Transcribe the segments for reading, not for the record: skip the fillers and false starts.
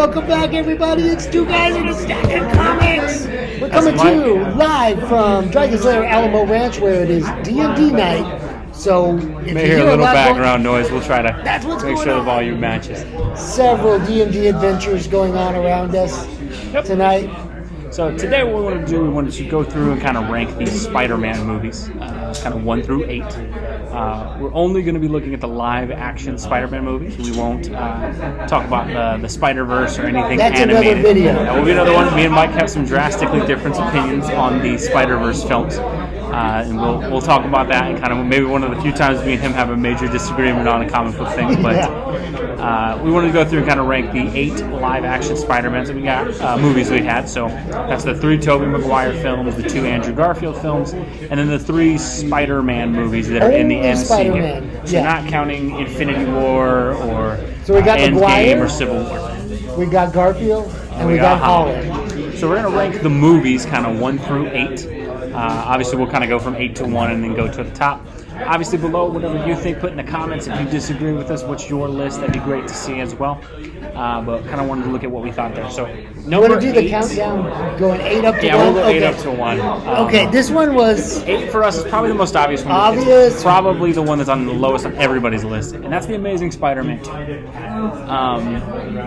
welcome back, everybody. It's Two Guys in a Stack of Comics. We're coming to you live from Dragon's Lair Alamo Ranch, where it is D&D night. So if you may hear a little background noise. We'll try to make sure the volume matches. Several D&D adventures going on around us tonight. So today what we want to do, we wanted to go through and kind of rank these Spider-Man movies, kind of 1 through 8. We're only going to be looking at the live-action Spider-Man movies. We won't talk about the Spider-Verse or anything animated. Another video. That will be another one. Me and Mike have some drastically different opinions on the Spider-Verse films. And we'll talk about that, and kind of maybe one of the few times me and him have a major disagreement on a comic book thing. But we wanted to go through and kind of rank the 8 live-action Spider-Mans that we got, movies we had. So that's the 3 Tobey Maguire films, the 2 Andrew Garfield films, and then the 3 Spider-Man movies that are in the MCU. Spider-Man. So not counting Infinity War or so we got Endgame or Civil War. We got Garfield, and we got Holland. So we're going to rank the movies kind of 1 through 8. Obviously, we'll kind of go from 8 to 1 and then go to the top. Obviously, below, whatever you think, put in the comments. If you disagree with us, what's your list? That'd be great to see as well. But kind of wanted to look at what we thought there. So, number 8. Want to do the countdown, going 8 up to 1? Yeah, we'll go 8 up to 1. Okay, this one was... 8 for us is probably the most obvious one. Obvious. It's probably the one that's on the lowest on everybody's list, and that's The Amazing Spider-Man 2.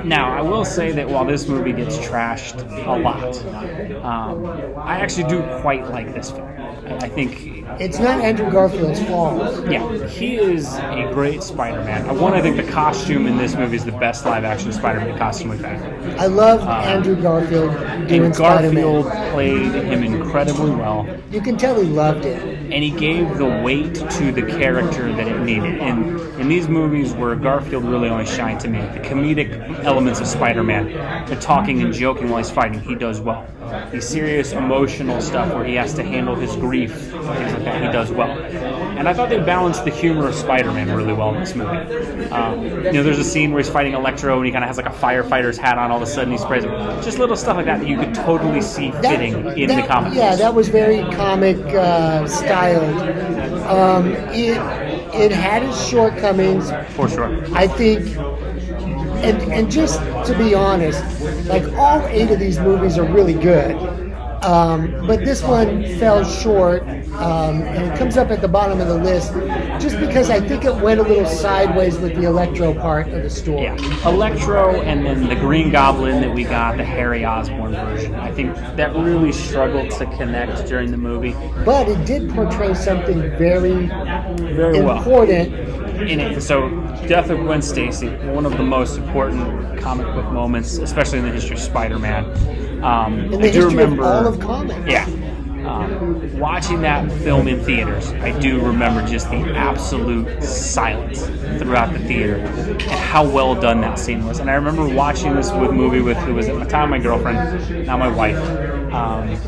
Now, I will say that while this movie gets trashed a lot, I actually do quite like this film. I think... It's not Andrew Garfield's fault. Yeah, he is a great Spider-Man. I think the costume in this movie is the best live-action Spider-Man costume we've had. I love Andrew Garfield doing Garfield Spider-Man. Played him incredibly well. You can tell he loved it. And he gave the weight to the character that it needed. And in these movies where Garfield really only shined to me, the comedic elements of Spider-Man, the talking and joking while he's fighting, he does well. The serious, emotional stuff where he has to handle his grief, things like that, he does well. And I thought they balanced the humor of Spider-Man really well in this movie. There's a scene where he's fighting Electro and he kind of has like a firefighter's hat on. All of a sudden he sprays him. Just little stuff like that you could totally see fitting in the comics. Yeah, that was very comic styled. It had its shortcomings. For sure. I think... And just to be honest, like all 8 of these movies are really good, but this one fell short, and it comes up at the bottom of the list just because I think it went a little sideways with the Electro part of the story. Yeah, Electro and then the Green Goblin that we got, the Harry Osborn version. I think that really struggled to connect during the movie. But it did portray something very, very important. In it. So, death of Gwen Stacy, one of the most important comic book moments, especially in the history of Spider-Man. In the history of all of comics. Yeah. Watching that film in theaters, I do remember just the absolute silence throughout the theater and how well done that scene was. And I remember watching this movie with who was at the time my girlfriend, now my wife.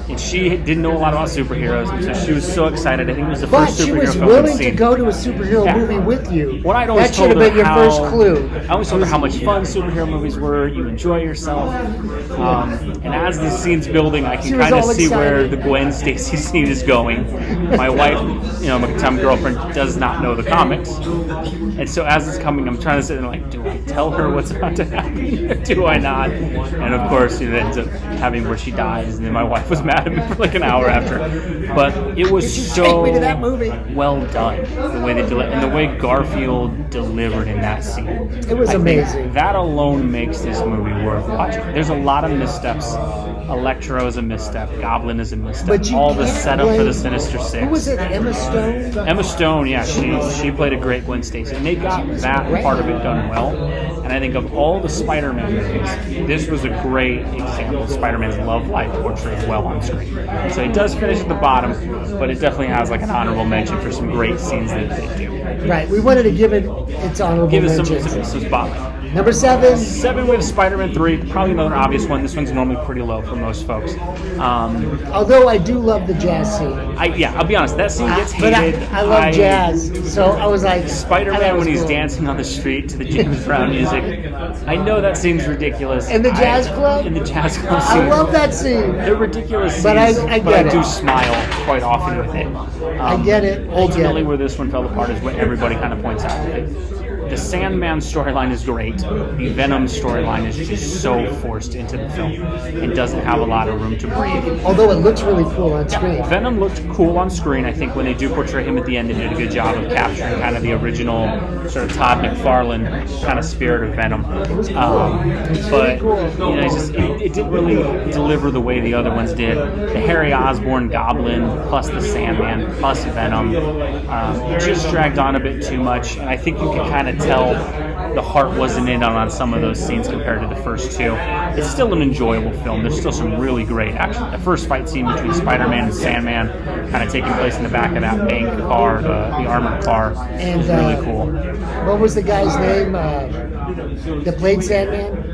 And she didn't know a lot about superheroes, and so she was so excited. I think it was the first superhero film But she was willing to go to a superhero movie with you. That should have been your first clue. I always told her how much fun superhero movies were. You enjoy yourself. And as the scene's building, I can kind of see where the Gwen Stacy scene is going. My wife, my time girlfriend, does not know the comics. And so as it's coming, I'm trying to sit there like, do I tell her what's about to happen or do I not? And of course, it ends up having where she dies, and then my wife was mad at me for like an hour after. But it was so take me to that movie. Well done, the way they and the way Garfield delivered in that scene. It was amazing. That alone makes this movie worth watching. There's a lot of missteps. Electro is a misstep. Goblin is a misstep. But all the setup for the Sinister Six. Who was it? Emma Stone? Emma Stone, yeah, she played a great Gwen Stacy, and they got that part of it done well. And I think of all the Spider-Man movies, this was a great example of Spider-Man's love life portrayed well on screen. So it does finish at the bottom, but it definitely has like an honorable mention for some great scenes that they do. Right, we wanted to give it its honorable mention. Give it some spotlight. Number 7. 7, we have Spider-Man 3. Probably another obvious one. This one's normally pretty low for most folks. Although I do love the jazz scene. I'll be honest. That scene gets hated. But I love jazz, so I was like... Spider-Man when he's dancing on the street to the James Brown music. I know that seems ridiculous. In the jazz club? In the jazz club scene. I love that scene. They're ridiculous scenes, but I do smile quite often with it. I get it. Ultimately, where this one fell apart is what everybody kind of points out. the Sandman storyline is great. The Venom storyline is just so forced into the film and doesn't have a lot of room to breathe. Although it looks really cool on screen. Venom looked cool on screen. I think when they do portray him at the end, they did a good job of capturing kind of the original sort of Todd McFarlane kind of spirit of Venom. But it didn't really deliver the way the other ones did. The Harry Osborn Goblin plus the Sandman plus Venom just dragged on a bit too much, and I think you could kind of tell the heart wasn't in on some of those scenes compared to the first two. It's still an enjoyable film. There's still some really great action. The first fight scene between Spider-Man and Sandman, kind of taking place in the back of that bank car, the armored car, and was really cool. What was the guy's name that played Sandman?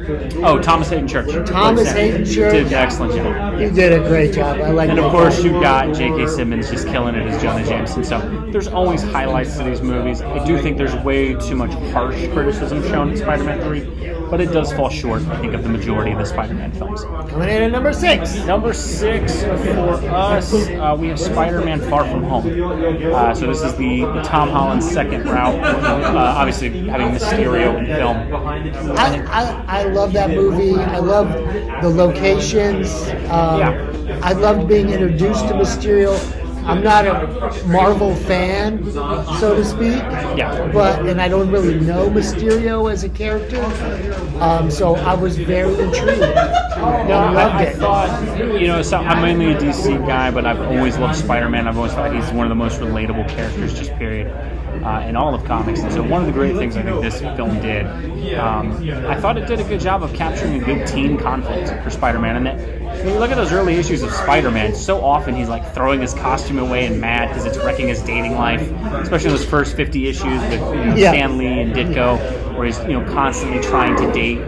Oh, Thomas Hayden Church. Thomas Hayden Church did an excellent job. He did a great job. I like. And of course, you've got J.K. Simmons just killing it as Jonah Jameson. So there's always highlights to these movies. I do think there's way too much harsh criticism shown in Spider-Man 3, but it does fall short, I think, of the majority of the Spider-Man films. Coming in at number 6. Number 6 for us, we have Spider-Man Far From Home. So this is the Tom Holland second route, obviously having Mysterio in film. I love that movie. I love the locations. I loved being introduced to Mysterio. I'm not a Marvel fan, so to speak. Yeah. And I don't really know Mysterio as a character. So I was very intrigued. I thought, I'm mainly a DC guy, but I've always loved Spider-Man. I've always thought he's one of the most relatable characters, just period, in all of comics. And so one of the great things I think this film did, I thought it did a good job of capturing a good teen conflict for Spider-Man. And that, when you look at those early issues of Spider-Man, so often he's like throwing his costume away and mad because it's wrecking his dating life, especially those first 50 issues with Stan Lee and Ditko, where he's constantly trying to date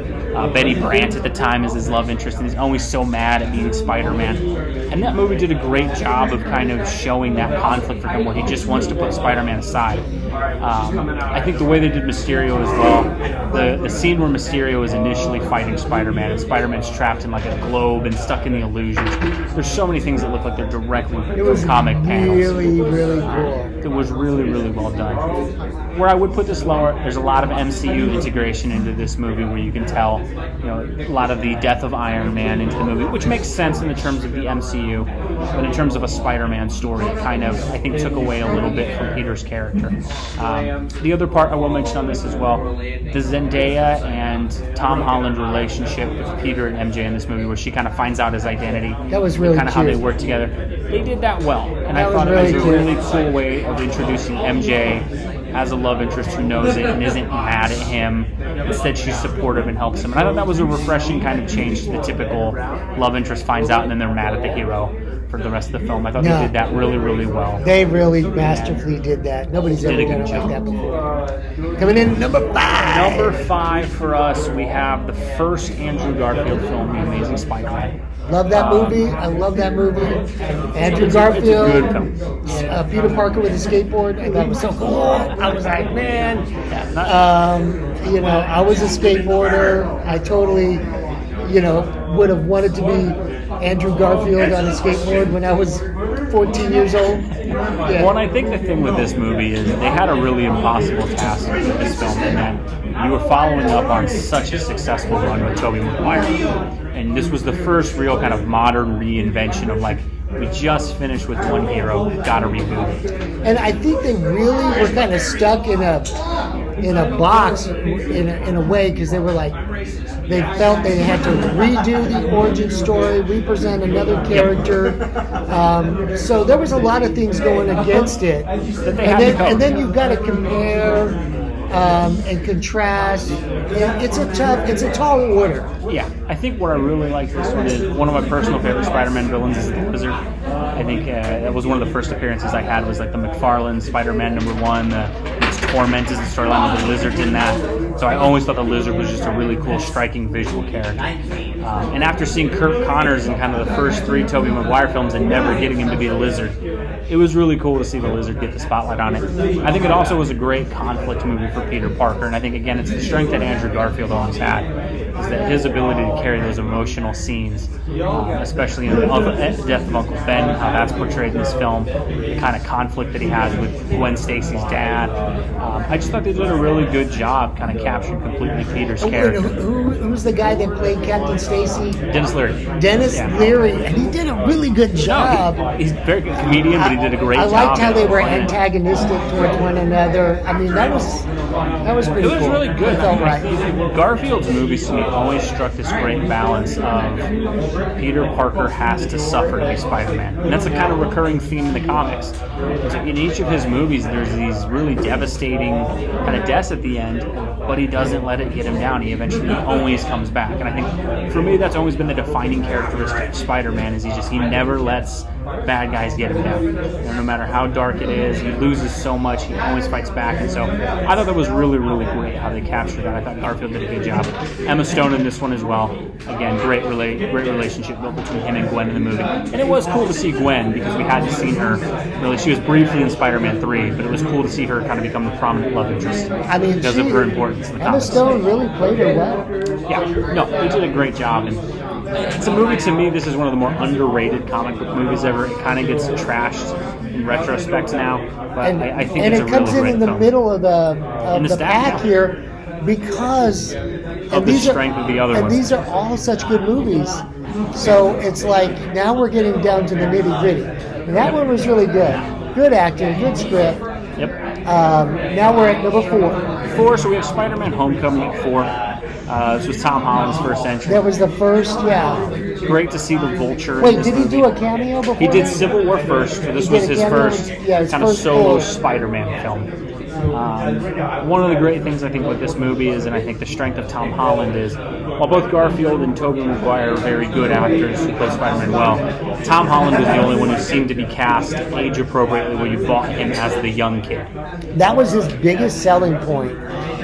Betty Brant at the time as his love interest, and he's always so mad at being Spider-Man. And that movie did a great job of kind of showing that conflict for him, where he just wants to put Spider-Man aside. I think the way they did Mysterio as well, the scene where Mysterio is initially fighting Spider-Man, and Spider-Man's trapped in like a globe and stuck in the illusions. There's so many things that look like they're directly from comic panels. Really, really cool. It was really, really well done. Where I would put this lower, there's a lot of MCU integration into this movie, where you can tell, a lot of the death of Iron Man into the movie, which makes sense in the terms of the MCU, but in terms of a Spider-Man story, it kind of, I think, took away a little bit from Peter's character. The other part I will mention on this as well, the Zendaya and Tom Holland relationship with Peter and MJ in this movie, where she kind of finds out his identity. That was really kind of cute. how they work together. They did that well, and That I thought was it was really a cute. really cool way of introducing MJ as a love interest who knows it and isn't mad at him. Instead, she's supportive and helps him. And I thought that was a refreshing kind of change to the typical love interest finds out and then they're mad at the hero for the rest of the film. I thought they did that really, really well. They really masterfully did that. Nobody's ever done it like that before. Coming in number 5. Number 5 for us, we have the first Andrew Garfield film, The Amazing Spider-Man. Love that movie. I love that movie. Andrew Garfield, It's a good film. Peter Parker with a skateboard. I thought it was so cool. I was like, man. I was a skateboarder. I totally, would have wanted to be Andrew Garfield on a skateboard when I was 14 years old. Yeah. Well, and I think the thing with this movie is they had a really impossible task with this film, and then you were following up on such a successful run with Tobey Maguire. And this was the first real kind of modern reinvention of like, we just finished with one hero, we've got to reboot it. And I think they really were kind of stuck in a box in a way, because they were like, they felt they had to redo the origin story, represent another character. So there was a lot of things going against it. And then you've got to compare and contrast. It's a tall order. Yeah, I think what I really liked this one is one of my personal favorite Spider-Man villains is the Lizard. I think that was one of the first appearances I had, was like the McFarlane Spider-Man #1. Its Torment is the storyline with the Lizard's in that. So I always thought the Lizard was just a really cool, striking visual character. And after seeing Kirk Connors in kind of the first 3 Tobey Maguire films and never getting him to be the Lizard, it was really cool to see the Lizard get the spotlight on it. I think it also was a great conflict movie for Peter Parker, and I think, again, it's the strength that Andrew Garfield always had, is that his ability to carry those emotional scenes, especially in the death of Uncle Ben, how that's portrayed in this film, the kind of conflict that he has with Gwen Stacy's dad. I just thought they did a really good job kind of capturing completely Peter's character. Who's the guy that played Captain Stacy? Dennis Leary. Dennis Leary, and he did a really good job. He's a very good comedian, but he did a great job. I liked how they were antagonistic towards one another. I mean, that was pretty cool. It was really good. It felt right. Garfield's movies to me always struck this great balance of Peter Parker has to suffer to be Spider-Man. And that's a kind of recurring theme in the comics. So in each of his movies, there's these really devastating kind of deaths at the end, but he doesn't let it get him down. He eventually always comes back. And I think, for me, that's always been the defining characteristic of Spider-Man, is he never lets bad guys get him down. No matter how dark it is, he loses so much, he always fights back. And so I thought that was really, really great how they captured that. I thought Garfield did a good job. Emma Stone in this one as well. Again, great relationship built between him and Gwen in the movie. And it was cool to see Gwen, because we hadn't seen her really. She was briefly in Spider-Man 3, but it was cool to see her kind of become the prominent love interest because of her importance in the comics. Emma Stone really played her well. Yeah, no, they did a great job. And it's a movie, to me, this is one of the more underrated comic book movies ever. It kind of gets trashed in retrospect now, but I think it's a really great film. And it comes in the middle of the pack here because of the strength of the other ones. And these are all such good movies. So it's like, now we're getting down to the nitty-gritty. And that one was really good. Good acting, good script. Yep. Now we're at number 4. So we have Spider-Man Homecoming at 4. This was Tom Holland's first entry. That was the first, yeah. Great to see the Vulture. Wait, did he do a cameo before? He did Civil War first. So this was his first kind of solo Spider-Man film. One of the great things I think with this movie is, and I think the strength of Tom Holland is, while both Garfield and Tobey Maguire are very good actors who play Spider-Man well, Tom Holland was the only one who seemed to be cast age appropriately where you bought him as the young kid. That was his biggest selling point,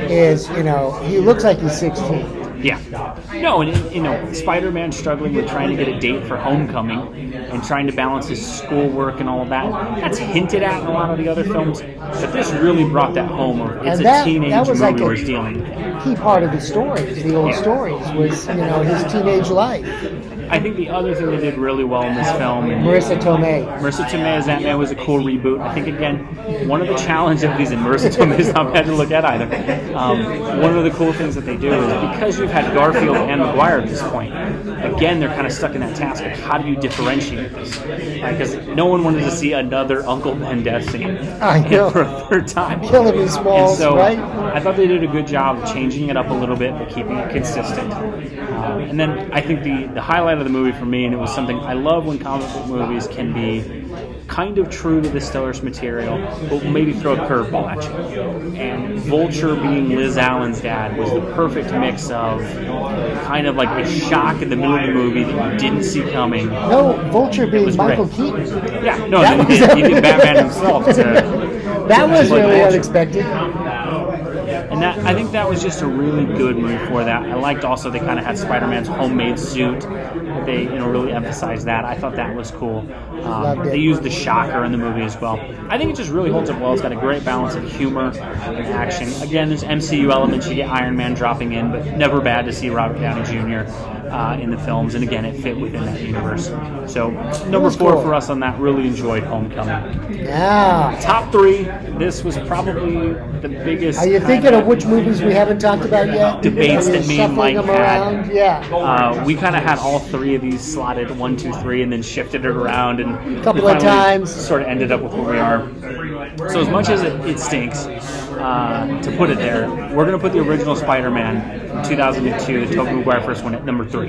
is, he looks like he's 16. Yeah. No, and Spider-Man struggling with trying to get a date for Homecoming and trying to balance his schoolwork and all of that. That's hinted at in a lot of the other films, but this really brought that home. It's a teenage movie we're dealing with. Key part of the stories, the old stories, was his teenage life. I think the other thing they did really well in this film, Marissa Tomei as Ant-Man was a cool reboot. I think, again, one of the challenges of these, and Marissa Tomei is not bad to look at either. One of the cool things that they do is, because you've had Garfield and Maguire at this point, again, they're kind of stuck in that task of how do you differentiate this? Because no one wanted to see another Uncle Ben death scene for a third time. Killing me, Smalls, so, right? I thought they did a good job of changing it up a little bit, but keeping it consistent. And then I think the highlight of the movie for me, and it was something I love when comic book movies can be kind of true to the source material, but maybe throw a curveball at you. And Vulture being Liz Allen's dad was the perfect mix of kind of like a shock in the middle of the movie that you didn't see coming. No, Vulture being Michael Keaton. Yeah, no, he did Batman himself. That was really unexpected. And I think that was just a really good move for that. I liked also they kind of had Spider-Man's homemade suit. They really emphasized that. I thought that was cool. They used the shocker in the movie as well. I think it just really holds up well. It's got a great balance of humor and action. Again, there's MCU elements. You get Iron Man dropping in, but never bad to see Robert Downey Jr. In the films. And again, it fit within that universe. So number 4 for us on that. Really enjoyed Homecoming. Yeah. Top 3. This was probably the biggest. Are you thinking of which movies we haven't talked about yet? Debates that me and Mike had. Yeah. We kind of had all 3 of these slotted 1, 2, 3, and then shifted it around, and a couple of times sort of ended up with where we are. So as much as it stinks to put it there, we're going to put the original Spider-Man from 2002, the Tobey Maguire first one, at number 3.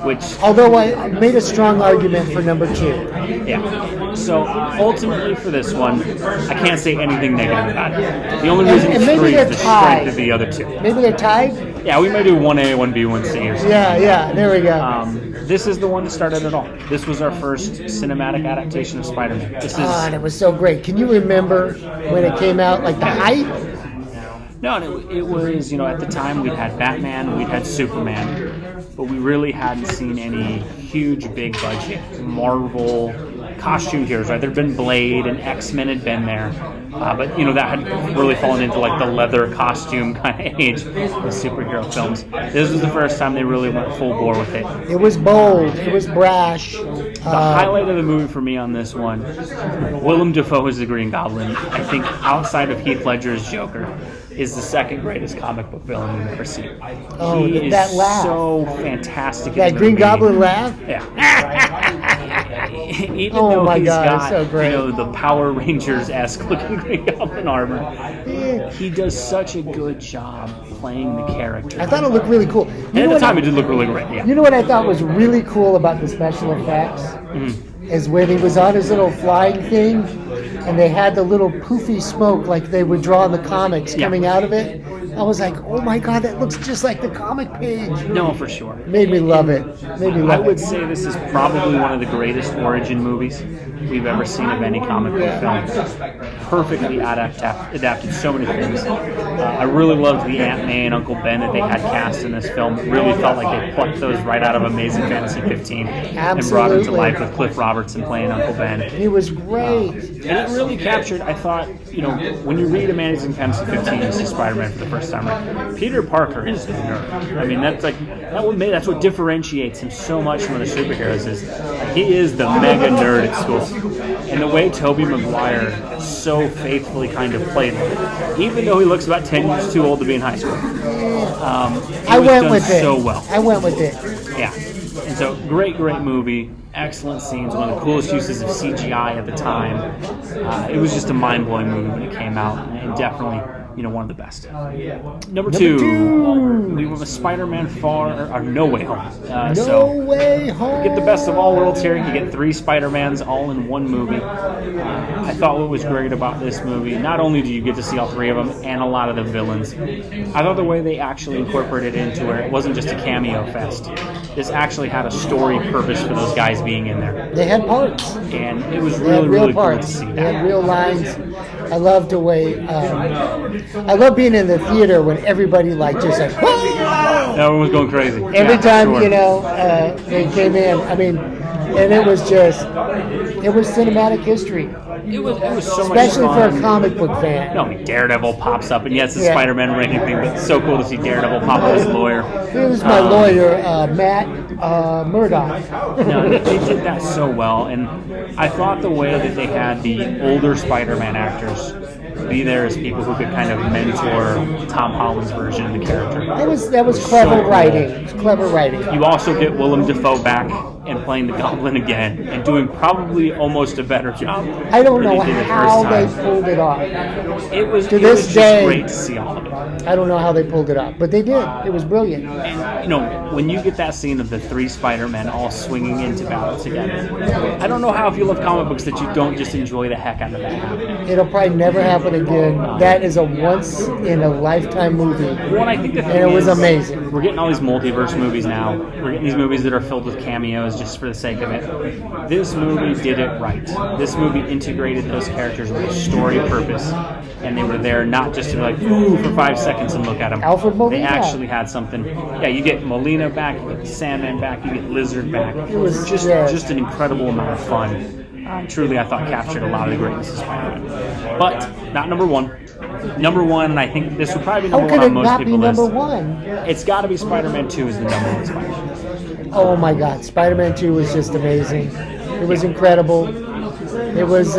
Which, although I made a strong argument for number 2. Yeah. So ultimately for this one, I can't say anything negative about it. The only reason it's 3 is the strength of the other 2. Maybe they're tied? Yeah, we may do 1A, 1B, 1C or something. Yeah, there we go. This is the one that started it all. This was our first cinematic adaptation of Spider-Man. And it was so great. Can you remember when it came out, like the hype? No, and it was, at the time we'd had Batman, we'd had Superman, but we really hadn't seen any huge, big budget Marvel costume heroes, right? There'd been Blade and X-Men had been there, but that had really fallen into like the leather costume kind of age of superhero films. This was the first time they really went full bore with it. It was bold. It was brash. The highlight of the movie for me on this one, Willem Dafoe as the Green Goblin. I think outside of Heath Ledger's Joker, is the second greatest comic book villain we've ever seen. Oh, he is that laugh. So fantastic. That Green Goblin laugh? Yeah. Even oh though my he's God, got, so great. The Power Rangers-esque looking Green Goblin armor, he does such a good job playing the character. I thought it looked really cool. And at the time, it did look really great. Yeah. You know what I thought was really cool about the special effects? Is when he was on his little flying thing, and they had the little poofy smoke like they would draw in the comics coming out of it. I was like, oh my God, that looks just like the comic page. No, for sure. Made me love it. I would say this is probably one of the greatest origin movies we've ever seen of any comic book film. Perfectly adapted so many things. I really loved the Aunt May and Uncle Ben that they had cast in this film. It really felt like they plucked those right out of Amazing Fantasy 15 and brought them to life with Cliff Robertson playing Uncle Ben. He was great. And it really captured, I thought, when you read Amazing Fantasy 15, you see Spider-Man for the first time, right? Peter Parker is the nerd. I mean, that's what differentiates him so much from other superheroes is he is the mega nerd at school. And the way Tobey Maguire so faithfully kind of played him, even though he looks about 10 years too old to be in high school. I went with it. So well. I went with it. Yeah. And so, great movie. Excellent scenes. One of the coolest uses of CGI at the time. It was just a mind-blowing movie when it came out, and definitely, one of the best. Number two, we went with Spider-Man No Way Home. Way Home. You get the best of all worlds here. You get 3 Spider-Mans all in one movie. I thought what was great about this movie, not only do you get to see all 3 of them and a lot of the villains, I thought the way they actually incorporated it into where it wasn't just a cameo fest. This actually had a story purpose for those guys being in there. They had parts. And it was really cool to see that. They had real lines. I loved the way... I love being in the theater when everybody everyone was going crazy. Every time, they came in. I mean, and it was cinematic history. It was so much especially fun. for a comic book fan. Daredevil pops up, and yes, it's a Spider-Man rating thing, but it's so cool to see Daredevil pop up as a lawyer. Here's my lawyer, Matt Murdock. They did that so well, and I thought the way that they had the older Spider-Man actors be there as people who could kind of mentor Tom Holland's version of the character. That was clever writing. It was clever writing. You also get Willem Dafoe back and playing the Goblin again and doing probably almost a better job. I don't know how they pulled it off. It was just great to see all of it. I don't know how they pulled it off, but they did. It was brilliant. And, when you get that scene of the 3 Spider-Men all swinging into battle together, I don't know how if you love comic books that you don't just enjoy the heck out of that happening. It'll probably never happen again. That is a once-in-a-lifetime movie. Well, I think the thing and it was amazing. We're getting all these multiverse movies now. We're getting these movies that are filled with cameos just for the sake of it. This movie did it right. This movie integrated those characters with a story purpose, and they were there not just to be like, ooh, for 5 seconds and look at them. Alfred Molina. They actually had something. Yeah, you get Molina back, you get Sandman back, you get Lizard back. It was just an incredible amount of fun. Truly, I thought captured a lot of the greatness of Spider-Man. But not number one. Number one, and I think this would probably be number one on most people's list. How could it not be number one? It's got to be Spider-Man 2 is the number one Spider-Man. Oh my God, Spider-Man 2 was just amazing. It was incredible. It was,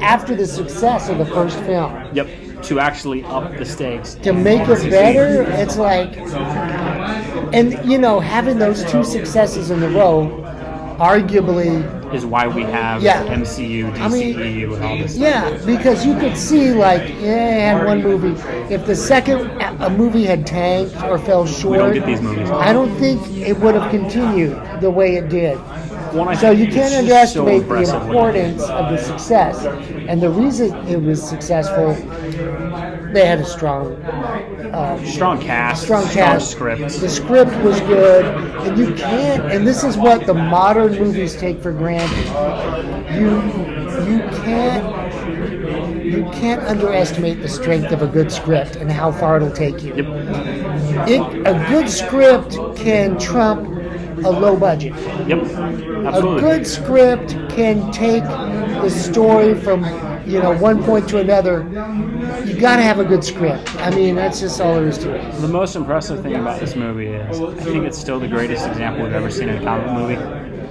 after the success of the first film. Yep, to actually up the stakes. To make it better, it's like, and having those 2 successes in a row, arguably is why we have MCU, DCEU, and all this stuff. Yeah, because you could see, had one movie. If the second movie had tanked or fell short, we don't get these movies. I don't think it would have continued the way it did. So you can't underestimate the importance of the success. And the reason it was successful, they had a strong cast, strong script. The script was good, and you can't. And this is what the modern movies take for granted. You can't underestimate the strength of a good script and how far it'll take you. Yep. A good script can trump a low budget. Yep, absolutely. A good script can take the story from one point to another. You got to have a good script. I mean, that's just all there is to it. The most impressive thing about this movie is I think it's still the greatest example we've ever seen in a comic movie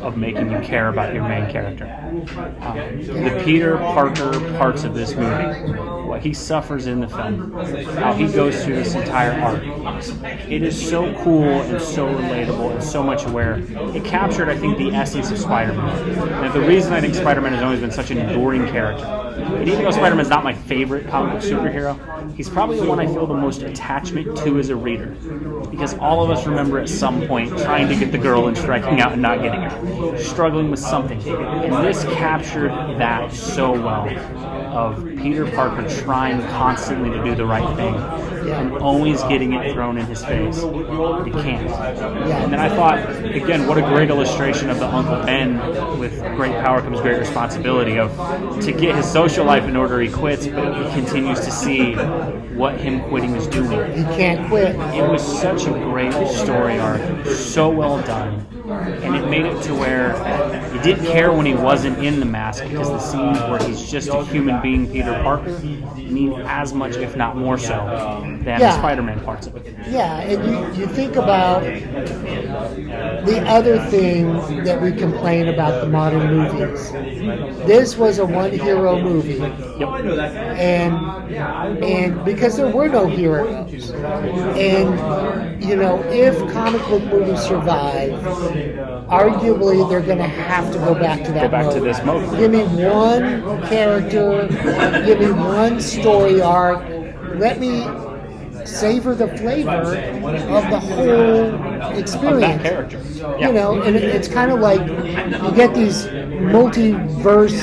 of making you care about your main character. The Peter Parker parts of this movie, what he suffers in the film, how he goes through this entire arc. It is so cool and so relatable and so much aware. It captured, I think, the essence of Spider-Man. And the reason I think Spider-Man has always been such an enduring character, and even though Spider-Man's not my favorite comic book superhero, he's probably the one I feel the most attachment to as a reader. Because all of us remember at some point trying to get the girl and striking out and not getting her. Struggling with something. And this captured that so well. Of Peter Parker trying constantly to do the right thing and always getting it thrown in his face. He can't. And then I thought, again, what a great illustration of the Uncle Ben with great power comes great responsibility of to get his social life in order he quits, but he continues to see what him quitting is doing. He can't quit. It was such a great story arc, so well done. And it made it to where you didn't care when he wasn't in the mask because the scenes where he's just a human being, Peter Parker, mean as much, if not more so, than the Spider-Man parts of it. Yeah, and you think about the other thing that we complain about the modern movies. This was a one-hero movie. Yep. And because there were no heroes. And, if comic book movies survive, arguably they're going to have to go back to that Go back mode. to this mode. Give me one character, give me one story arc, let me savor the flavor of the whole experience. Of that character. Yeah. And it's kind of like you get these multiverse,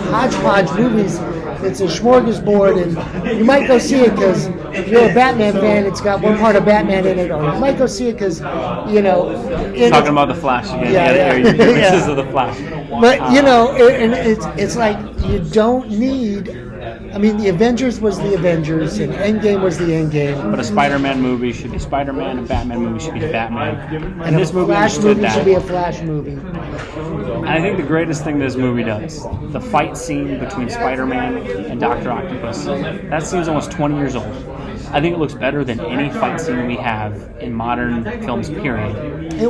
hodgepodge movies. It's a smorgasbord, and you might go see it because you're a Batman fan. It's got one part of Batman in it, or you might go see it because, Talking about the Flash again. Yeah. Of the Flash. But and it's like you don't need. I mean, the Avengers was the Avengers, and Endgame was the Endgame. But a Spider-Man movie should be Spider-Man, a Batman movie should be Batman. And this a movie Flash understood movie that. should be a Flash movie. And I think the greatest thing this movie does, the fight scene between Spider-Man and Dr. Octopus, that scene's almost 20 years old. I think it looks better than any fight scene we have in modern films, period.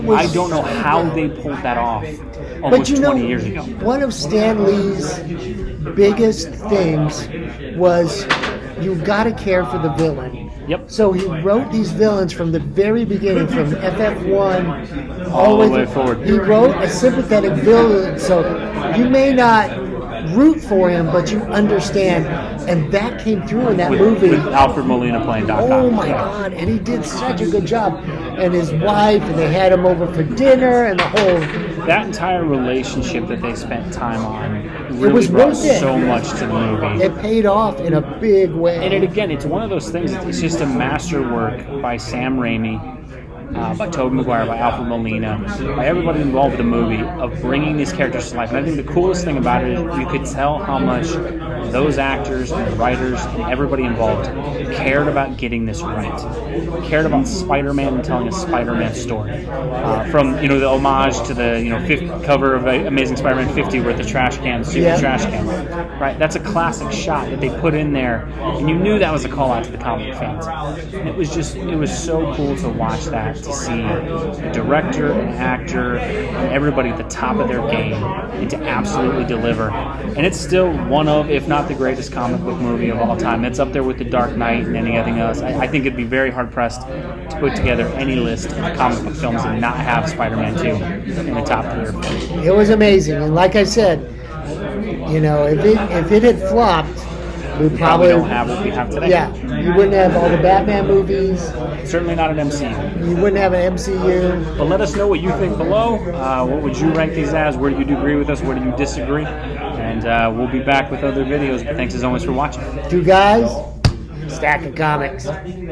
I don't know how they pulled that off almost 20 years ago. One of Stan Lee's biggest things was you got to care for the villain. Yep. So he wrote these villains from the very beginning, from FF1 all the way forward. He wrote a sympathetic villain, so you may not root for him, but you understand. And that came through in that movie. With Alfred Molina playing Doc Ock. Oh my God! And he did such a good job. And his wife, and they had him over for dinner, and the whole. That entire relationship that they spent time on It was really brought worth it. so much to the movie. It paid off in a big way. And it's one of those things. It's just a masterwork by Sam Raimi, by Tobey Maguire, by Alfred Molina, by everybody involved with the movie of bringing these characters to life. And I think the coolest thing about it is you could tell how much those actors and the writers and everybody involved cared about getting this right. Cared about Spider-Man and telling a Spider-Man story. From the homage to the fifth cover of Amazing Spider-Man 50 with the trash can, super trash can. Right, that's a classic shot that they put in there, and you knew that was a call out to the comic fans. And it was so cool to watch that, to see a director, an actor, and everybody at the top of their game, and to absolutely deliver. And it's still one of, if not the greatest comic book movie of all time. It's up there with The Dark Knight and anything else. I think it'd be very hard pressed to put together any list of comic book films and not have Spider-Man 2 in the top 3 or 4. It was amazing, and like I said, if it had flopped, we probably don't have what we have today. Yeah, you wouldn't have all the Batman movies. Certainly not an MCU. You wouldn't have an MCU. But let us know what you think below. What would you rank these as? Where do you agree with us? Where do you disagree? And we'll be back with other videos. But thanks as always for watching. 2 guys, stack of comics.